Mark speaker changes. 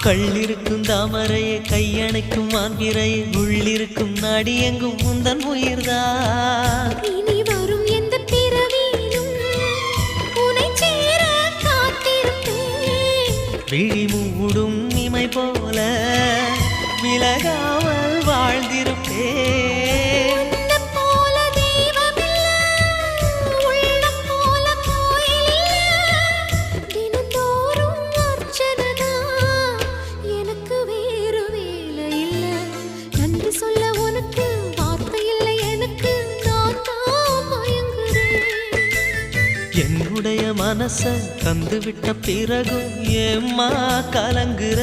Speaker 1: கள்ளிருக்கும் தாமரையை கையணைக்கும் மான்பிரையை உள்ளிருக்கும் நாடி எங்கும் முந்தன் உயிர்தான்
Speaker 2: இனி வரும் எந்த பிறவியிலும் உனை சேர காத்திருப்பேன்
Speaker 1: விழி மூடும் இமை போல விலகாமல் வாழ்ந்திருப்பேன் என்னுடைய மனச தந்து விட்ட பிறகும் ஏம்மா கலங்குற